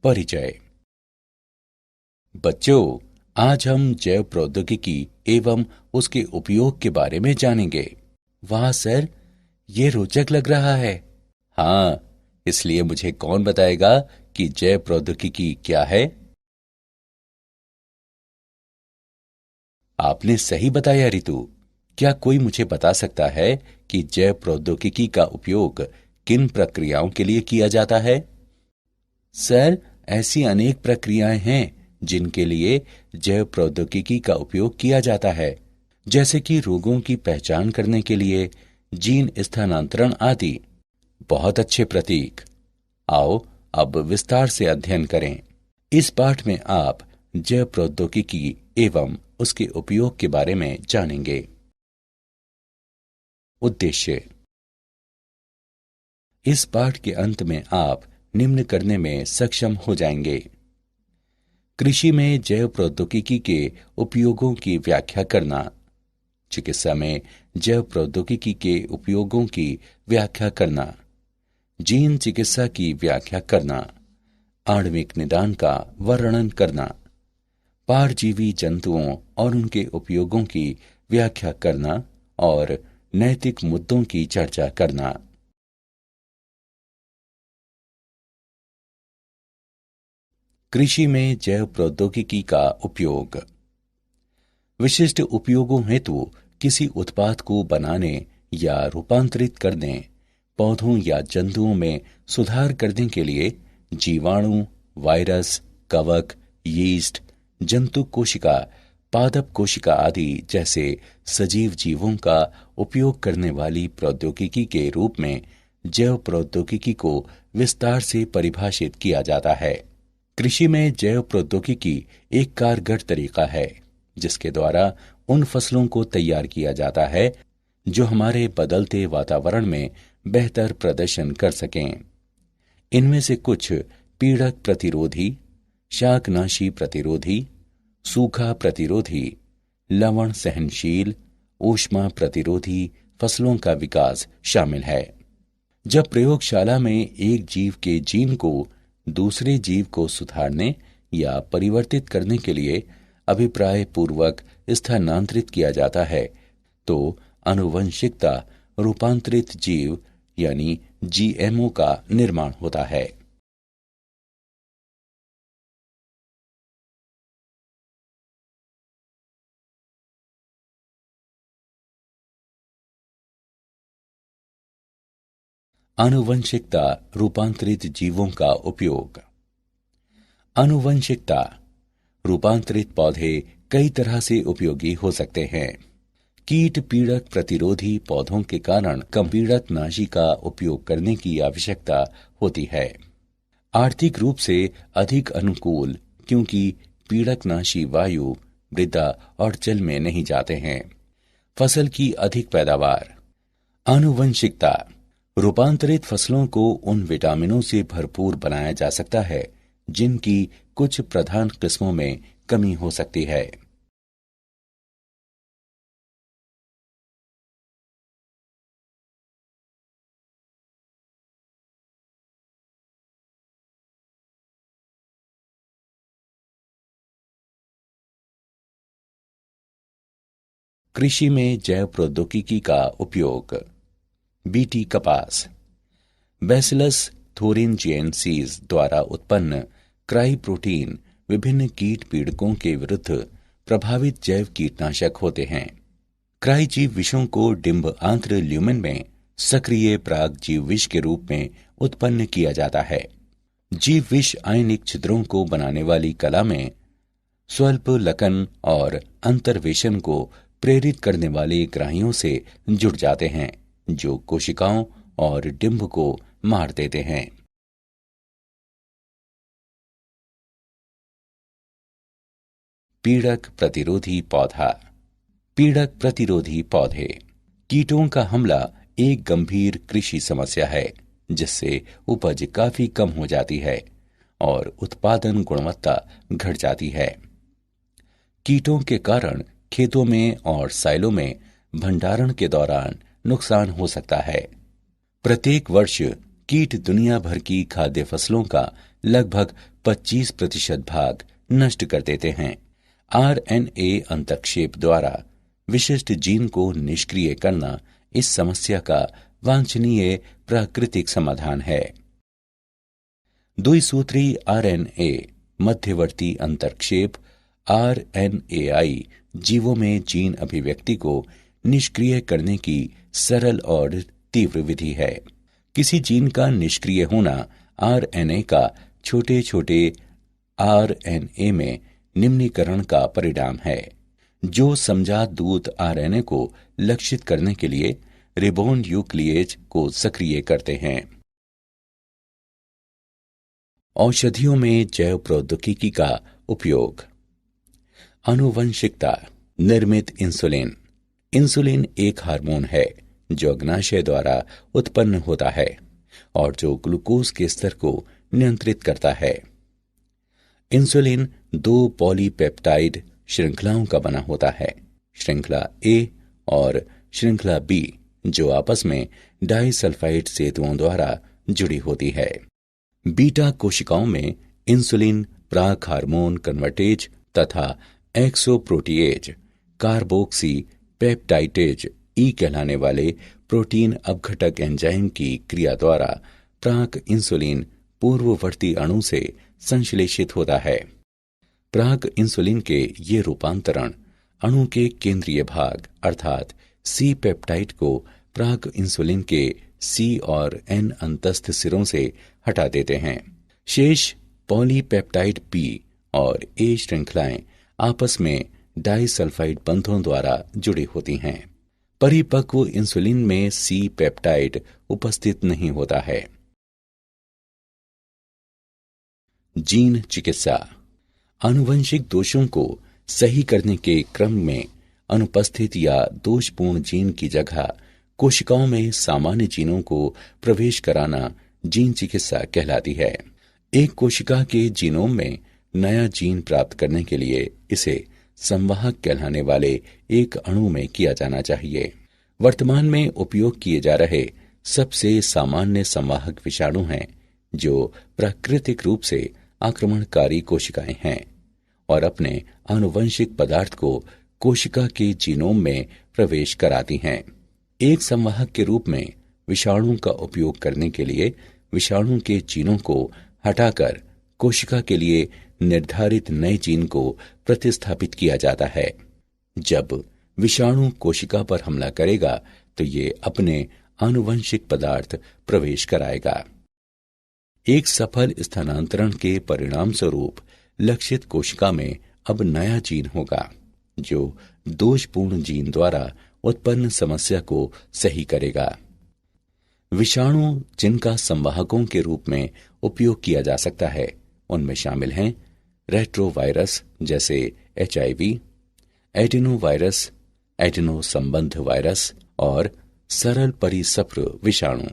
परिचय। बच्चों, आज हम जैव प्रौद्योगिकी एवं उसके उपयोग के बारे में जानेंगे। वाह सर, ये रोचक लग रहा है। हाँ, इसलिए मुझे कौन बताएगा कि जैव प्रौद्योगिकी क्या है? आपने सही बताया रितु। क्या कोई मुझे बता सकता है कि जैव प्रौद्योगिकी का उपयोग किन प्रक्रियाओं के लिए किया जाता है? सर, ऐसी अनेक प्रक्रियाएं हैं जिनके लिए जैव प्रौद्योगिकी का उपयोग किया जाता है, जैसे कि रोगों की पहचान करने के लिए, जीन स्थानांतरण आदि। बहुत अच्छे प्रतीक। आओ अब विस्तार से अध्ययन करें। इस पाठ में आप जैव प्रौद्योगिकी एवं उसके उपयोग के बारे में जानेंगे। उद्देश्य। इस पाठ के अंत में आप निम्न करने में सक्षम हो जाएंगे। कृषि में जैव प्रौद्योगिकी के उपयोगों की व्याख्या करना। चिकित्सा में जैव प्रौद्योगिकी के उपयोगों की व्याख्या करना। जीन चिकित्सा की व्याख्या करना। आणविक निदान का वर्णन करना। परजीवी जंतुओं और उनके उपयोगों की व्याख्या करना और नैतिक मुद्दों की चर्चा करना। कृषि में जैव प्रौद्योगिकी का उपयोग। विशिष्ट उपयोगों हेतु किसी उत्पाद को बनाने या रूपांतरित करने, पौधों या जंतुओं में सुधार करने के लिए जीवाणु, वायरस, कवक, यीस्ट, जंतु कोशिका, पादप कोशिका आदि जैसे सजीव जीवों का उपयोग करने वाली प्रौद्योगिकी के रूप में जैव प्रौद्योगिकी को विस्तार से परिभाषित किया जाता है। कृषि में जैव प्रौद्योगिकी एक कारगर तरीका है जिसके द्वारा उन फसलों को तैयार किया जाता है जो हमारे बदलते वातावरण में बेहतर प्रदर्शन कर सकें। इनमें से कुछ पीड़क प्रतिरोधी, शाकनाशी प्रतिरोधी, सूखा प्रतिरोधी, लवण सहनशील, ऊष्मा प्रतिरोधी फसलों का विकास शामिल है। जब प्रयोगशाला में एक जीव के जीन को दूसरे जीव को सुधारने या परिवर्तित करने के लिए अभिप्राय पूर्वक स्थानांतरित किया जाता है तो आनुवंशिकता रूपांतरित जीव यानी जीएमओ का निर्माण होता है। आनुवंशिकता रूपांतरित जीवों का उपयोग। आनुवंशिकता रूपांतरित पौधे कई तरह से उपयोगी हो सकते हैं। कीट पीड़क प्रतिरोधी पौधों के कारण कम पीड़कनाशी का उपयोग करने की आवश्यकता होती है। आर्थिक रूप से अधिक अनुकूल क्योंकि पीड़कनाशी वायु, मृदा और जल में नहीं जाते हैं। फसल की अधिक पैदावार। आनुवंशिकता रूपांतरित फसलों को उन विटामिनों से भरपूर बनाया जा सकता है जिनकी कुछ प्रधान किस्मों में कमी हो सकती है। कृषि में जैव प्रौद्योगिकी का उपयोग। बीटी कपास। बैसिलस थोरिनजिएंसिस द्वारा उत्पन्न क्राई प्रोटीन विभिन्न कीट पीड़कों के विरुद्ध प्रभावित जैव कीटनाशक होते हैं। क्राई जीव विषों को डिंब आंत्र ल्यूमेन में सक्रिय प्राग जीव विष के रूप में उत्पन्न किया जाता है। जीव विष आयनिक छिद्रों को बनाने वाली कला में स्वल्प लकन और अंतर्वेशन को प्रेरित करने वाले ग्राहियों से जुड़ जाते हैं जो कोशिकाओं और डिंब को मार देते हैं। पीड़क प्रतिरोधी पौधा। पीड़क प्रतिरोधी पौधे। कीटों का हमला एक गंभीर कृषि समस्या है जिससे उपज काफी कम हो जाती है और उत्पादन गुणवत्ता घट जाती है। कीटों के कारण खेतों में और साइलों में भंडारण के दौरान नुकसान हो सकता है। प्रत्येक वर्ष कीट दुनिया भर की खाद्य फसलों का लगभग 25% भाग नष्ट कर देते हैं। आरएनए अंतःक्षेप द्वारा विशिष्ट जीन को निष्क्रिय करना इस समस्या का वांछनीय प्राकृतिक समाधान है। द्विसूत्री आरएनए मध्यवर्ती अंतःक्षेप आरएनएआई जीवों में जीन अभिव्यक्ति को निष्क्रिय करने की सरल और तीव्र विधि है। किसी जीन का निष्क्रिय होना आरएनए का छोटे छोटे आरएनए में निम्नीकरण का परिणाम है, जो समजात दूत आरएनए को लक्षित करने के लिए रिबोन्यूक्लिएज को सक्रिय करते हैं। औषधियों में जैव प्रौद्योगिकी का उपयोग। आनुवंशिकता निर्मित इंसुलिन। इंसुलिन एक हार्मोन है जो अग्नाशय द्वारा उत्पन्न होता है और जो ग्लूकोज के स्तर को नियंत्रित करता है। इंसुलिन 2 पॉलीपेप्टाइड श्रृंखलाओं का बना होता है, श्रृंखला ए और श्रृंखला बी, जो आपस में डाइसल्फाइड सेतुओं द्वारा जुड़ी होती है। बीटा कोशिकाओं में इंसुलिन प्राक हार्मोन कन्वर्टेज तथा एक्सोप्रोटीएज कार्बोक्सी पेप्टाइडेज ई कहलाने वाले प्रोटीन अपघटक एंजाइम की क्रिया द्वारा प्राक इंसुलिन पूर्ववर्ती अणु से संश्लेषित होता है। प्राक इंसुलिन के ये रूपांतरण अणु के केंद्रीय भाग अर्थात सी पेप्टाइड को प्राक इंसुलिन के सी और एन अंतस्थ सिरों से हटा देते हैं। शेष पॉलीपेप्टाइड पी और ए श्रृंखलाएं आपस में डाइसल्फाइड बंधों द्वारा जुड़ी होती हैं। परिपक्व इंसुलिन में सी पेप्टाइड उपस्थित नहीं होता है। जीन चिकित्सा। आनुवंशिक दोषों को सही करने के क्रम में अनुपस्थित या दोषपूर्ण जीन की जगह कोशिकाओं में सामान्य जीनों को प्रवेश कराना जीन चिकित्सा कहलाती है। एक कोशिका के जीनोम में नया जीन प्राप्त करने के लिए इसे संवाहक कहलाने वाले एक अणु में किया जाना चाहिए। वर्तमान में उपयोग किए जा रहे सबसे सामान्य संवाहक विषाणु हैं, जो प्राकृतिक रूप से आक्रमणकारी कोशिकाएं हैं और अपने आनुवंशिक पदार्थ को कोशिका के जीनोम में प्रवेश कराती हैं। एक संवाहक के रूप में विषाणु का उपयोग करने के लिए विषाणु के जीनों को हटाकर कोशिका के लिए निर्धारित नए जीन को प्रतिस्थापित किया जाता है। जब विषाणु कोशिका पर हमला करेगा तो ये अपने आनुवंशिक पदार्थ प्रवेश कराएगा। एक सफल स्थानांतरण के परिणाम स्वरूप लक्षित कोशिका में अब नया जीन होगा, जो दोषपूर्ण जीन द्वारा उत्पन्न समस्या को सही करेगा। विषाणु जिनका संवाहकों के रूप में उपयोग किया जा सकता है उनमें शामिल हैं रेट्रोवायरस जैसे HIV, एडिनोवायरस, एडिनो संबंध वायरस और सरल परिसप्र विषाणु।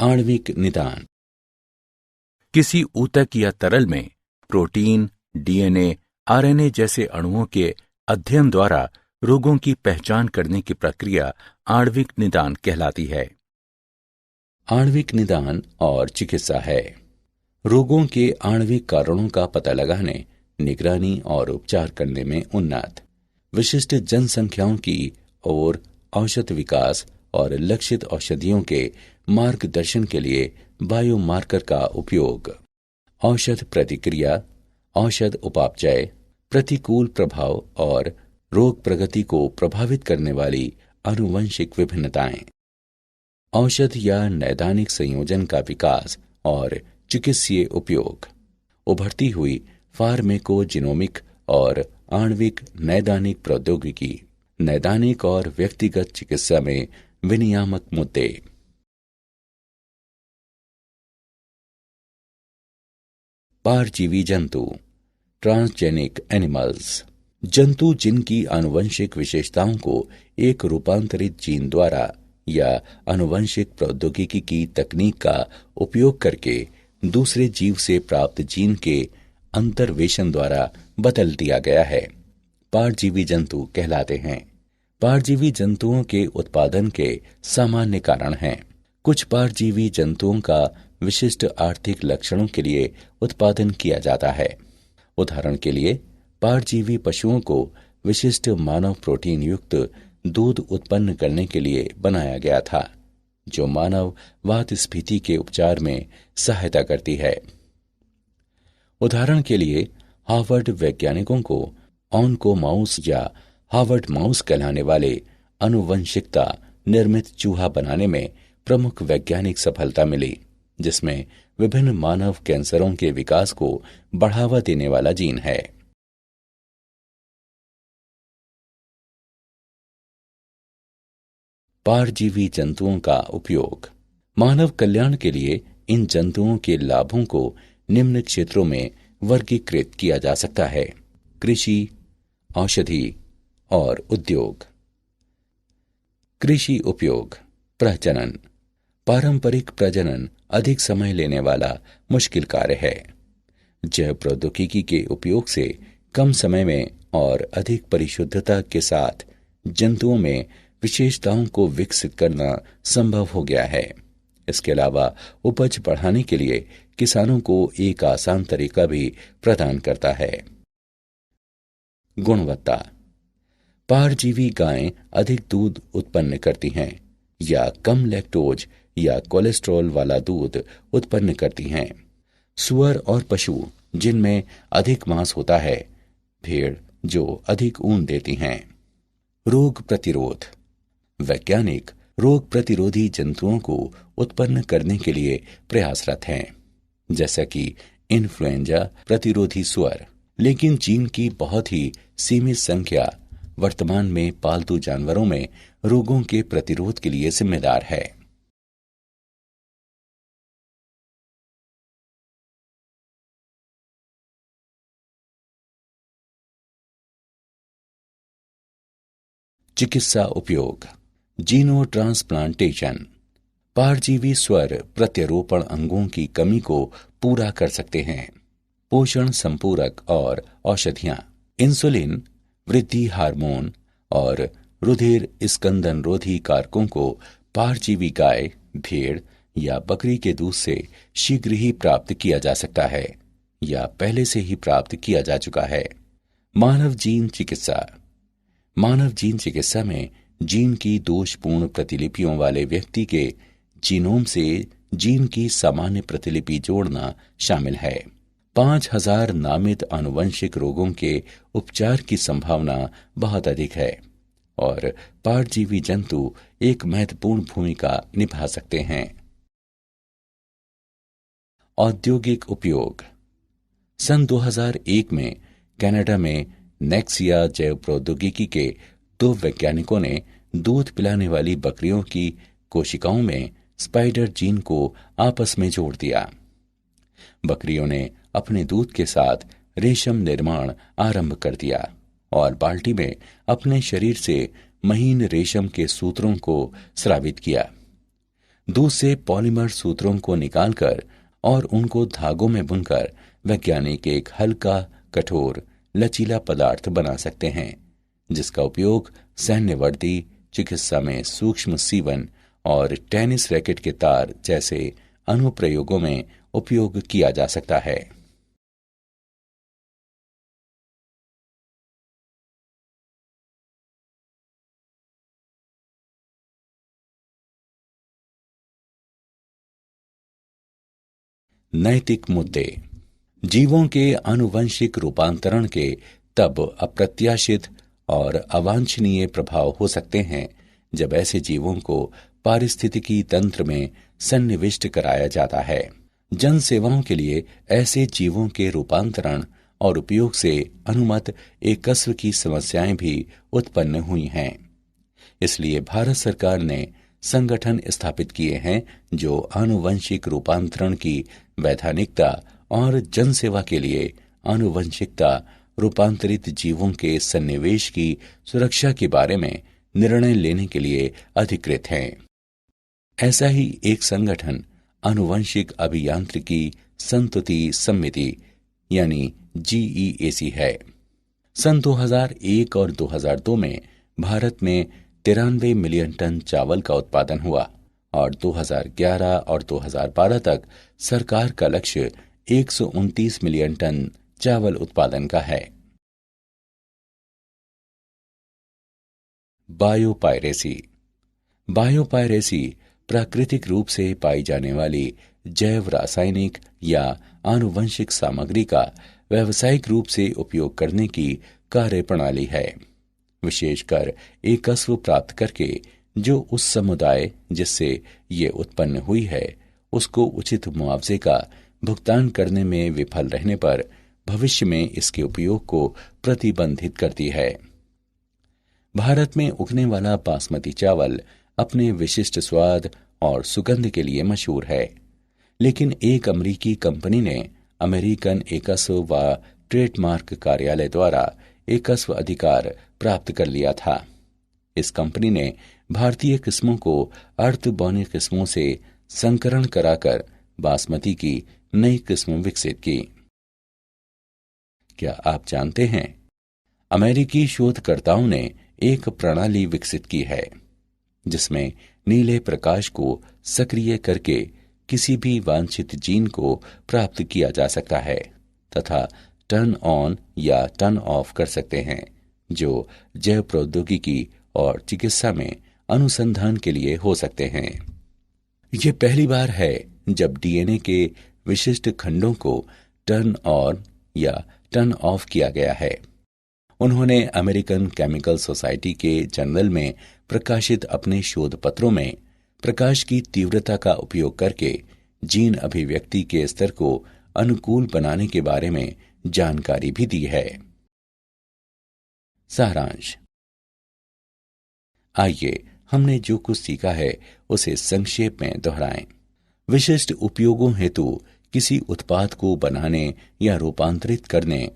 आणविक निदान। किसी ऊतक या तरल में प्रोटीन, DNA, RNA जैसे अणुओं के अध्ययन द्वारा रोगों की पहचान करने की प्रक्रिया आणविक निदान कहलाती है। आणविक निदान और चिकित्सा है रोगों के आणविक कारणों का पता लगाने, निगरानी और उपचार करने में उन्नत, विशिष्ट जनसंख्याओं की ओर औषध विकास और लक्षित औषधियों के मार्गदर्शन के लिए बायोमार्कर का उपयोग, औषध प्रतिक्रिया, औषध उपापचय, प्रतिकूल प्रभाव और रोग प्रगति को प्रभावित करने वाली आनुवंशिक विभिन्नताएं, औषध या नैदानिक संयोजन का विकास और चिकित्सीय उपयोग, उभरती हुई फार्मेकोजिनोमिक और आणविक नैदानिक प्रौद्योगिकी, नैदानिक और व्यक्तिगत चिकित्सा में विनियामक मुद्दे। परजीवी जंतु, ट्रांसजेनिक एनिमल्स, जंतु जिनकी आनुवंशिक विशेषताओं को एक रूपांतरित जीन द्वारा या आनुवंशिक प्रौद्योगिकी की तकनीक का उपयोग करके दूसरे जीव से प्राप्त जीन के अंतर्वेशन द्वारा बदल दिया गया है, परजीवी जंतु कहलाते हैं। परजीवी जंतुओं के उत्पादन के सामान्य कारण हैं। कुछ परजीवी जंतुओं का विशिष्ट आर्थिक लक्षणों के लिए उत्पादन किया जाता है। उदाहरण के लिए, परजीवी पशुओं को विशिष्ट मानव प्रोटीन युक्त दूध उत्पन्न करने के लिए बनाया गया था, जो मानव वातस्फीति के उपचार में सहायता करती है। उदाहरण के लिए, हार्वर्ड वैज्ञानिकों को ऑनको माउस या हार्वर्ड माउस कहलाने वाले आनुवंशिकता निर्मित चूहा बनाने में प्रमुख वैज्ञानिक सफलता मिली, जिसमें विभिन्न मानव कैंसरों के विकास को बढ़ावा देने वाला जीन है। परजीवी जंतुओं का उपयोग। मानव कल्याण के लिए इन जंतुओं के लाभों को निम्न क्षेत्रों में वर्गीकृत किया जा सकता है: कृषि, औषधि और उद्योग। कृषि उपयोग। प्रजनन। पारंपरिक प्रजनन अधिक समय लेने वाला मुश्किल कार्य है। जैव प्रौद्योगिकी के उपयोग से कम समय में और अधिक परिशुद्धता के साथ जंतुओं में विशेषताओं को विकसित करना संभव हो गया है। इसके अलावा उपज बढ़ाने के लिए किसानों को एक आसान तरीका भी प्रदान करता है। गुणवत्ता। परजीवी गायें अधिक दूध उत्पन्न करती हैं या कम लैक्टोज या कोलेस्ट्रॉल वाला दूध उत्पन्न करती हैं। सूअर और पशु जिनमें अधिक मांस होता है, भेड़ जो अधिक ऊन देती हैं। रोग प्रतिरोध। वैज्ञानिक रोग प्रतिरोधी जंतुओं को उत्पन्न करने के लिए प्रयासरत हैं, जैसा कि इन्फ्लुएंजा प्रतिरोधी सूअर, लेकिन जीन की बहुत ही सीमित संख्या वर्तमान में पालतू जानवरों में रोगों के प्रतिरोध के लिए जिम्मेदार है। चिकित्सा उपयोग। जीनो ट्रांसप्लांटेशन। परजीवी स्वर प्रत्यारोपण अंगों की कमी को पूरा कर सकते हैं। पोषण संपूरक और औषधियां। इंसुलिन, वृद्धि हार्मोन और रुधिर स्कंदन रोधी कारकों को परजीवी गाय, भेड़ या बकरी के दूध से शीघ्र ही प्राप्त किया जा सकता है या पहले से ही प्राप्त किया जा चुका है। मानव जीन चिकित्सा। मानव जीन चिकित्सा में जीन की दोषपूर्ण प्रतिलिपियों वाले व्यक्ति के जीनोम से जीन की सामान्य प्रतिलिपि जोड़ना शामिल है। 5000 नामित आनुवंशिक रोगों के उपचार की संभावना बहुत अधिक है और परजीवी जंतु एक महत्वपूर्ण भूमिका निभा सकते हैं। औद्योगिक उपयोग। सन 2001 में कनाडा में नेक्सिया जैव प्रौद्योगिकी के 2 वैज्ञानिकों ने दूध पिलाने वाली बकरियों की कोशिकाओं में स्पाइडर जीन को आपस में जोड़ दिया। बकरियों ने अपने दूध के साथ रेशम निर्माण आरंभ कर दिया और बाल्टी में अपने शरीर से महीन रेशम के सूत्रों को स्रावित किया। दूध से पॉलीमर सूत्रों को निकालकर और उनको धागों में बुनकर वैज्ञानिक एक हल्का, कठोर, लचीला पदार्थ बना सकते हैं, जिसका उपयोग सैन्य वर्दी, चिकित्सा में सूक्ष्म सीवन और टेनिस रैकेट के तार जैसे अनुप्रयोगों में उपयोग किया जा सकता है। नैतिक मुद्दे। जीवों के आनुवंशिक रूपांतरण के तब अप्रत्याशित और अवांछनीय प्रभाव हो सकते हैं जब ऐसे जीवों को पारिस्थितिकी तंत्र में सन्निविष्ट कराया जाता है। जन सेवाओं के लिए ऐसे जीवों के रूपांतरण और उपयोग से अनुमत एकस्व की समस्याएं भी उत्पन्न हुई हैं। इसलिए भारत सरकार ने संगठन स्थापित किए हैं जो आनुवंशिक रूपांतरण की वैधानिकता और जनसेवा के लिए आनुवंशिकता रूपांतरित जीवों के सन्निवेश की सुरक्षा के बारे में निर्णय लेने के लिए अधिकृत हैं। ऐसा ही एक संगठन आनुवंशिक अभियांत्रिकी संतुति समिति यानी GEAC है। सन 2001 और 2002 में भारत में 93 मिलियन टन चावल का उत्पादन हुआ और 2011 और 2012 तक सरकार का लक्ष्य 129 मिलियन टन चावल उत्पादन का है। बायोपायरेसी। बायोपायरेसी प्राकृतिक रूप से पाई जाने वाली जैव रासायनिक या आनुवंशिक सामग्री का व्यावसायिक रूप से उपयोग करने की कार्यप्रणाली है, विशेषकर एकस्व प्राप्त करके जो उस समुदाय जिससे ये उत्पन्न हुई है उसको उचित मुआवजे का भुगतान करने में विफल रहने पर भविष्य में इसके उपयोग को प्रतिबंधित करती है। भारत में उगने वाला बासमती चावल अपने विशिष्ट स्वाद और सुगंध के लिए मशहूर है, लेकिन एक अमेरिकी कंपनी ने अमेरिकन एकस्व व ट्रेडमार्क कार्यालय द्वारा एकस्व अधिकार प्राप्त कर लिया था। इस कंपनी ने भारतीय किस्मों को अर्धबौनी किस्मों से संकरण कराकर बासमती की नई किस्म विकसित की। क्या आप जानते हैं, अमेरिकी शोधकर्ताओं ने एक प्रणाली विकसित की है जिसमें नीले प्रकाश को सक्रिय करके किसी भी वांछित जीन को प्राप्त किया जा सकता है तथा टर्न ऑन या टर्न ऑफ कर सकते हैं, जो जैव प्रौद्योगिकी और चिकित्सा में अनुसंधान के लिए हो सकते हैं। यह पहली बार है जब डीएनए के विशिष्ट खंडों को टर्न ऑन या टर्न ऑफ किया गया है। उन्होंने अमेरिकन केमिकल सोसाइटी के जर्नल में प्रकाशित अपने शोध पत्रों में प्रकाश की तीव्रता का उपयोग करके जीन अभिव्यक्ति के स्तर को अनुकूल बनाने के बारे में जानकारी भी दी है। सारांश। आइए हमने जो कुछ सीखा है उसे संक्षेप में दोहराएं। विशिष्ट उपयोगों हेतु किसी उत्पाद को बनाने या रूपांतरित करने,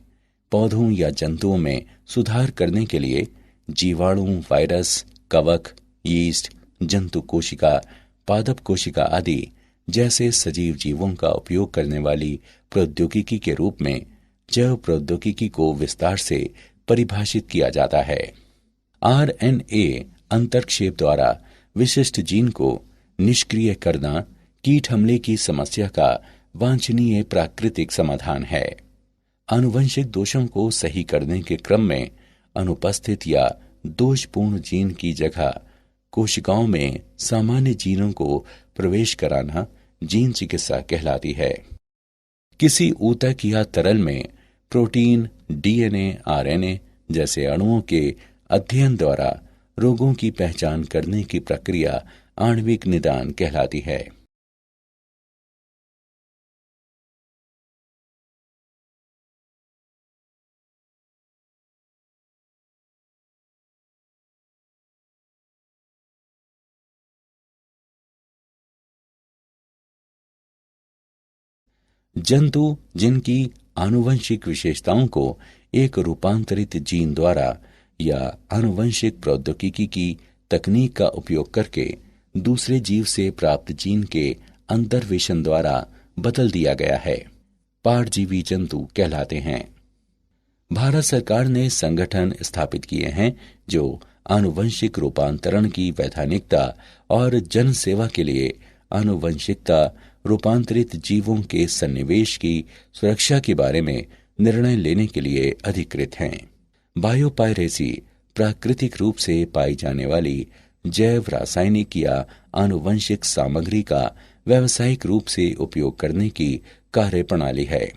पौधों या जंतुओं में सुधार करने के लिए जीवाणु, वायरस, कवक, यीस्ट, जंतु कोशिका, पादप कोशिका आदि जैसे सजीव जीवों का उपयोग करने वाली प्रौद्योगिकी के रूप में जैव प्रौद्योगिकी को विस्तार से परिभाषित किया जाता है। RNA अंतर्क्षेप द्वारा विशिष्ट जीन को निष्क्रिय करना कीट हमले की समस्या का वांछनीय प्राकृतिक समाधान है। आनुवंशिक दोषों को सही करने के क्रम में अनुपस्थित या दोषपूर्ण जीन की जगह कोशिकाओं में सामान्य जीनों को प्रवेश कराना जीन चिकित्सा कहलाती है। किसी ऊतक या तरल में प्रोटीन, DNA, RNA जैसे अणुओं के अध्ययन द्वारा रोगों की पहचान करने की प्रक्रिया आणविक निदान कहलाती है। जंतु जिनकी आनुवंशिक विशेषताओं को एक रूपांतरित जीन द्वारा या आनुवंशिक प्रौद्योगिकी की तकनीक का उपयोग करके दूसरे जीव से प्राप्त जीन के अंतर्वेशन द्वारा बदल दिया गया है, पारजीवी जंतु कहलाते हैं। भारत सरकार ने संगठन स्थापित किए हैं जो आनुवंशिक रूपांतरण की वैधानिकता और जन सेवा के लिए आनुवंशिकता रूपांतरित जीवों के सन्निवेश की सुरक्षा के बारे में निर्णय लेने के लिए अधिकृत हैं। बायोपायरेसी प्राकृतिक रूप से पाई जाने वाली जैव रासायनिक या आनुवंशिक सामग्री का व्यावसायिक रूप से उपयोग करने की कार्यप्रणाली है,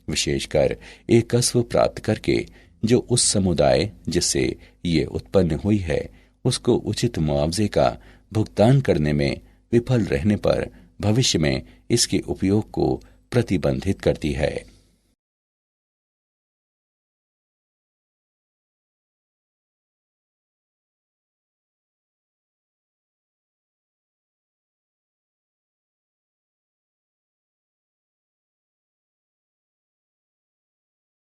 विशेषकर एकस्व प्राप्त करके जो उस समुदाय जिससे ये उत्पन्न हुई है उसको उचित मुआवजे का भुगतान करने में विफल रहने पर भविष्य में इसके उपयोग को प्रतिबंधित करती है।